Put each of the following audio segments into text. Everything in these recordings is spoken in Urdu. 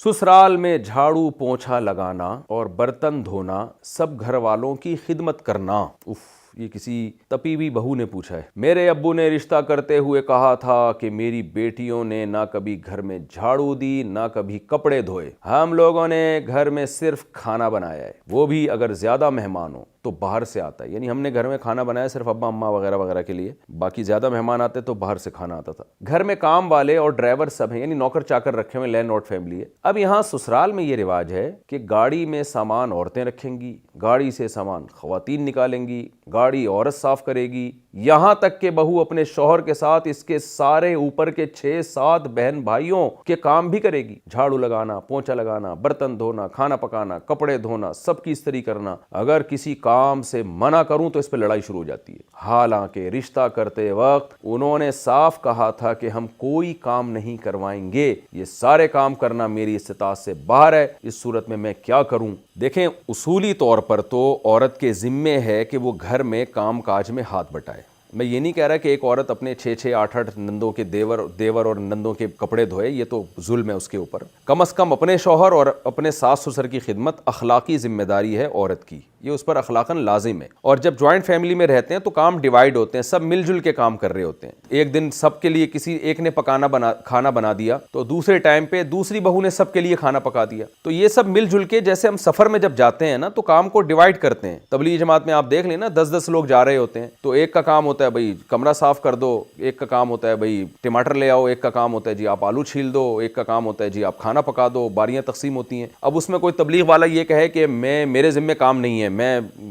سسرال میں جھاڑو پونچھا لگانا اور برتن دھونا، سب گھر والوں کی خدمت کرنا۔ اف، یہ کسی تپی ہوئی بہو نے پوچھا ہے۔ میرے ابو نے رشتہ کرتے ہوئے کہا تھا کہ میری بیٹیوں نے نہ کبھی گھر میں جھاڑو دی نہ کبھی کپڑے دھوئے، ہم لوگوں نے گھر میں صرف کھانا بنایا ہے، وہ بھی اگر زیادہ مہمان ہو تو باہر سے آتا ہے۔ یعنی ہم نے گھر میں کھانا بنایا صرف ابا اماں وغیرہ وغیرہ کے لیے، باقی زیادہ مہمان آتے تو باہر سے کھانا آتا تھا۔ گھر میں کام والے اور ڈرائیور سب ہیں، یعنی نوکر چاکر رکھے ہوئے، لینڈ لارڈ فیملی ہے۔ اب یہاں سسرال میں یہ رواج ہے کہ گاڑی میں سامان عورتیں رکھیں گی، گاڑی سے سامان خواتین نکالیں گی، گاڑی عورت صاف کرے گی، یہاں تک کہ بہو اپنے شوہر کے ساتھ اس کے سارے اوپر کے 6-7 بہن بھائیوں کے کام بھی کرے گی۔ جھاڑو لگانا، پونچھا لگانا، برتن دھونا، کھانا پکانا، کپڑے دھونا، سب کی استری کرنا۔ اگر کسی کام سے منع کروں تو اس پہ لڑائی شروع ہو جاتی ہے، حالانکہ رشتہ کرتے وقت انہوں نے صاف کہا تھا کہ ہم کوئی کام نہیں کروائیں گے، یہ سارے کام کرنا میری استطاعت سے باہر ہے، اس صورت میں کیا کروں؟ دیکھیں، اصولی طور پر تو عورت کے ذمے ہے کہ وہ گھر میں کام کاج میں ہاتھ بٹائے۔ میں یہ نہیں کہہ رہا کہ ایک عورت اپنے 6-6 8-8 نندوں کے دیور اور نندوں کے کپڑے دھوئے، یہ تو ظلم ہے اس کے اوپر۔ کم از کم اپنے شوہر اور اپنے ساس سسر کی خدمت اخلاقی ذمہ داری ہے عورت کی، یہ اس پر اخلاقاً لازم ہے۔ اور جب جوائنٹ فیملی میں رہتے ہیں تو کام ڈیوائیڈ ہوتے ہیں، سب مل جل کے کام کر رہے ہوتے ہیں۔ ایک دن سب کے لیے کسی ایک نے کھانا بنا دیا تو دوسرے ٹائم پہ دوسری بہو نے سب کے لیے کھانا پکا دیا، تو یہ سب مل جل کے، جیسے ہم سفر میں جب جاتے ہیں نا تو کام کو ڈیوائیڈ کرتے ہیں۔ تبلیغی جماعت میں آپ دیکھ لیں نا، 10-10 لوگ جا رہے ہوتے ہیں تو ایک کا کام ہوتا ہے بھائی کمرہ صاف کر دو، ایک کا کام ہوتا ہے بھائی ٹماٹر لے آؤ، ایک کا کام ہوتا ہے جی آپ آلو چھیل دو، ایک کا کام ہوتا ہے جی آپ کھانا پکا دو، باریاں تقسیم ہوتی ہیں۔ اب اس میں کوئی تبلیغ والا یہ کہے کہ میرے ذمہ کام نہیں ہے،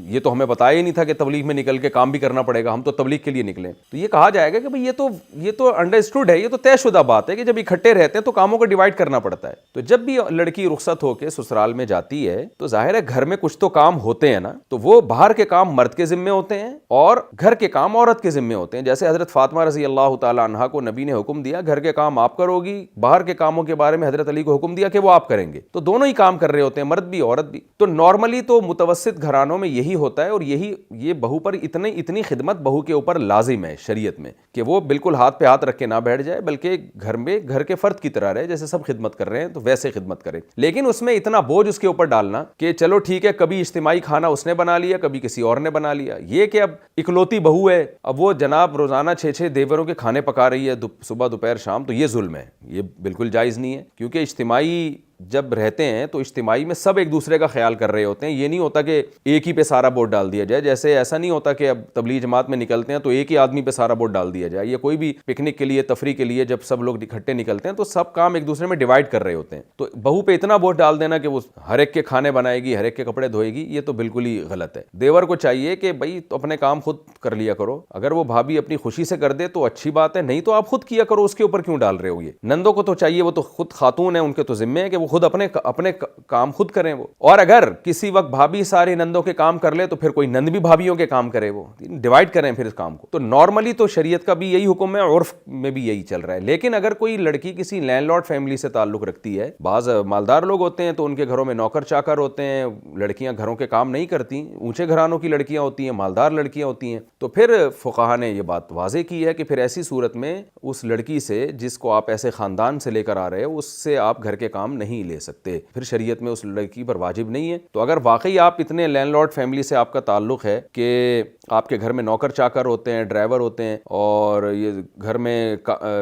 یہ تو ہمیں بتایا ہی نہیں تھا کہ تبلیغ میں نکل کے کام بھی کرنا پڑے گا، ہم تو تبلیغ کے لیے نکلے، تو یہ کہا جائے گا کہ بھئی یہ تو انڈرسٹوڈ ہے، یہ تو طے شدہ بات ہے کہ جب اکٹھے رہتے ہیں تو کاموں کو ڈیوائیڈ کرنا پڑتا ہے۔ تو جب بھی لڑکی رخصت ہو کے سسرال میں جاتی ہے تو ظاہر ہے گھر میں کچھ تو کام ہوتے ہیں نا، تو وہ باہر کے کام مرد کے ذمے ہوتے ہیں اور گھر کے کام عورت کے ذمے ہوتے ہیں۔ جیسے حضرت فاطمہ رضی اللہ تعالیٰ عنہا کو نبی نے حکم دیا گھر کے کام آپ کرو گی، باہر کے کاموں کے بارے میں حضرت علی کو حکم دیا کہ وہ آپ کریں گے، تو دونوں ہی کام کر رہے ہوتے ہیں، مرد بھی عورت بھی۔ تو نارملی تو متوسط گھرانوں میں یہی ہوتا ہے، اور یہ بہو پر اتنی خدمت بہو کے اوپر لازم ہے شریعت میں کہ وہ بالکل ہاتھ پہ ہاتھ رکھ کے نہ بیٹھ جائے، بلکہ گھر کے فرد کی طرح رہے، جیسے سب خدمت کر رہے ہیں تو ویسے خدمت کرے۔ لیکن اس میں اتنا بوجھ اس کے اوپر ڈالنا کہ چلو ٹھیک ہے، کبھی اجتماعی کھانا اس نے بنا لیا، کبھی کسی اور نے بنا لیا، یہ کہ اب اکلوتی بہو ہے، اب وہ جناب روزانہ 6-6 دیوروں کے کھانے پکا رہی ہے صبح دوپہر شام، تو یہ ظلم ہے، یہ بالکل جائز نہیں ہے۔ کیونکہ اجتماعی جب رہتے ہیں تو اجتماعی میں سب ایک دوسرے کا خیال کر رہے ہوتے ہیں، یہ نہیں ہوتا کہ ایک ہی پہ سارا ووٹ ڈال دیا جائے، جیسے ایسا نہیں ہوتا کہ اب تبلیغ جماعت میں نکلتے ہیں تو ایک ہی آدمی پہ سارا ووٹ ڈال دیا جائے، یا کوئی بھی پکنک کے لیے تفریح کے لیے جب سب لوگ اکٹھے نکلتے ہیں تو سب کام ایک دوسرے میں ڈیوائیڈ کر رہے ہوتے ہیں۔ تو بہو پہ اتنا ووٹ ڈال دینا کہ وہ ہر ایک کے کھانے بنائے گی، ہر ایک کے کپڑے دھوئے گی، یہ تو بالکل ہی غلط ہے۔ دیور کو چاہیے کہ بھائی تو اپنے کام خود کر لیا کرو، اگر وہ بھابھی اپنی خوشی سے کر دے تو اچھی بات ہے، نہیں تو آپ خود کیا کرو، اس کے اوپر کیوں ڈال رہے ہو؟ یہ نندوں کو تو چاہیے، وہ تو خود خاتون ہیں، ان کے تو ذمہ ہے کہ وہ خود اپنے کام خود کریں وہ۔ اور اگر کسی وقت بھابھی سارے نندوں کے کام کر لے تو پھر کوئی نند بھی بھابھیوں کے کام کرے، وہ ڈیوائیڈ کریں پھر اس کام کو۔ تو نارملی تو شریعت کا بھی یہی حکم ہے، عرف میں بھی یہی چل رہا ہے۔ لیکن اگر کوئی لڑکی کسی لینڈ لارڈ فیملی سے تعلق رکھتی ہے، بعض مالدار لوگ ہوتے ہیں تو ان کے گھروں میں نوکر چاکر ہوتے ہیں، لڑکیاں گھروں کے کام نہیں کرتی، اونچے گھرانوں کی لڑکیاں ہوتی ہیں، مالدار لڑکیاں ہوتی ہیں، تو پھر فقہا نے یہ بات واضح کی ہے کہ پھر ایسی صورت میں اس لڑکی سے، جس کو آپ ایسے خاندان سے لے کر آ رہے ہو، اس سے آپ گھر کے کام نہیں لے سکتے، پھر شریعت میں اس لڑکی پر واجب نہیں ہے۔ تو اگر واقعی آپ اتنے لینڈ لارڈ فیملی سے آپ کا تعلق ہے کہ آپ کے گھر میں نوکر چاکر ہوتے ہیں، ڈرائیور ہوتے ہیں، اور یہ گھر میں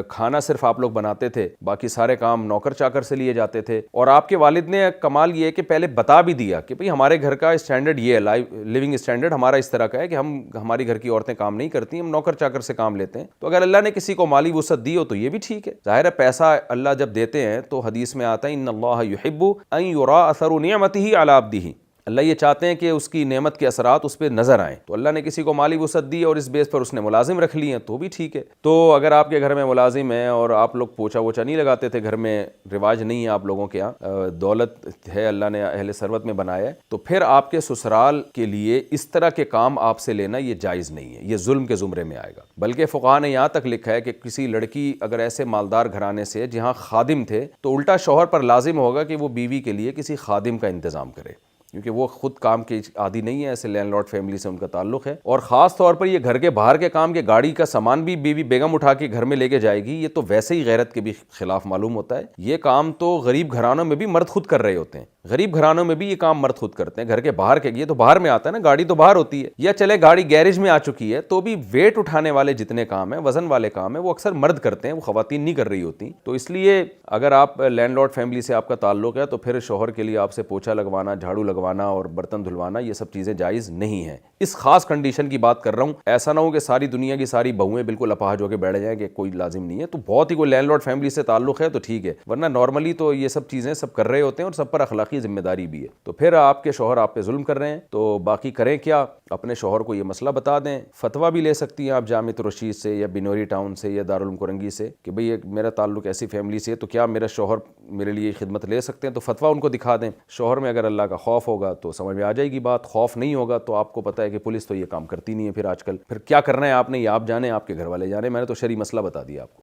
کھانا صرف آپ لوگ بناتے تھے، باقی سارے کام نوکر چاکر سے لیے جاتے تھے، اور آپ کے والد نے کمال یہ ہے کہ پہلے بتا بھی دیا کہ بھئی ہمارے گھر کا اسٹینڈرڈ یہ ہے، لیونگ اسٹینڈرڈ ہمارا اس طرح کا ہے کہ ہماری گھر کی عورتیں کام نہیں کرتی، ہم نوکر چاکر سے کام لیتے ہیں، تو اگر اللہ نے کسی کو مالی وسعت دی ہو تو یہ بھی ٹھیک ہے۔ ظاہر ہے پیسہ اللہ جب دیتے ہیں تو حدیث میں آتا ہے ان اللہ یحب ان یرا اثر نعمتہ علی عبدہ، اللہ یہ چاہتے ہیں کہ اس کی نعمت کے اثرات اس پہ نظر آئیں، تو اللہ نے کسی کو مالی وسعت دی اور اس بیس پر اس نے ملازم رکھ لی ہیں تو بھی ٹھیک ہے۔ تو اگر آپ کے گھر میں ملازم ہیں اور آپ لوگ پوچھا ووچھا نہیں لگاتے تھے، گھر میں رواج نہیں ہے آپ لوگوں کے یہاں، دولت ہے اللہ نے اہل ثروت میں بنایا ہے، تو پھر آپ کے سسرال کے لیے اس طرح کے کام آپ سے لینا یہ جائز نہیں ہے، یہ ظلم کے زمرے میں آئے گا۔ بلکہ فقہا نے یہاں تک لکھا ہے کہ کسی لڑکی اگر ایسے مالدار گھرانے سے جہاں خادم تھے تو الٹا شوہر پر لازم ہوگا کہ وہ بیوی کے لیے کسی خادم کا انتظام کرے، کیونکہ وہ خود کام کے عادی نہیں ہے، ایسے لینڈ لارڈ فیملی سے ان کا تعلق ہے. اور خاص طور پر یہ گھر کے باہر کے کام کے گاڑی کا سامان بھی بیوی بیگم اٹھا کے گھر میں لے کے جائے گی، یہ تو ویسے ہی غیرت کے بھی خلاف معلوم ہوتا ہے. یہ کام تو غریب گھرانوں میں بھی مرد خود کر رہے ہوتے ہیں، غریب گھرانوں میں بھی یہ کام مرد خود کرتے ہیں. گھر کے باہر کے، یہ تو باہر میں آتا ہے نا، گاڑی تو باہر ہوتی ہے، یا چلے گاڑی گیرج میں آ چکی ہے تو بھی ویٹ اٹھانے والے جتنے کام ہیں، وزن والے کام ہیں، وہ اکثر مرد کرتے ہیں، وہ خواتین نہیں کر رہی ہوتی. تو اس لیے اگر آپ لینڈ لارڈ فیملی سے آپ کا تعلق ہے تو پھر شوہر کے لیے آپ سے پوچھا لگوانا، جھاڑو لگوانا اور برتن دھلوانا، یہ سب چیزیں جائز نہیں ہیں. اس خاص کنڈیشن کی بات کر رہا ہوں. ایسا نہ ہو کہ ساری دنیا کی ساری بہویں بالکل اپاہج ہو کے بیٹھ جائیں کہ کوئی لازم نہیں ہے. تو بہت ہی کوئی لینڈ لارڈ فیملی سے تعلق ہے تو ٹھیک ہے، ورنہ نارملی تو یہ سب چیزیں سب کر رہے ہوتے ہیں اور سب پر اخلاقی ذمہ داری بھی ہے. تو پھر آپ کے شوہر آپ پہ ظلم کر رہے ہیں تو باقی کریں کیا؟ اپنے شوہر کو یہ مسئلہ بتا دیں. فتویٰ بھی لے سکتی ہیں آپ جامعۃ الرشید سے یا بنوری ٹاؤن سے یا دارالعلوم کرنگی سے کہ بھئی میرا تعلق ایسی فیملی سے ہے تو کیا میرا شوہر میرے لیے خدمت لے سکتے ہیں. تو فتویٰ ان کو دکھا دیں. شوہر میں اگر اللہ کا خوف ہوگا تو سمجھ میں آ جائے گی بات، خوف نہیں ہوگا تو آپ کو پتہ ہے کہ پولیس تو یہ کام کرتی نہیں ہے. پھر آج کل پھر کیا کرنا ہے آپ نے، یہ آپ جانیں، آپ کے گھر والے جانیں. میں نے تو شرعی مسئلہ بتا دیا آپ کو.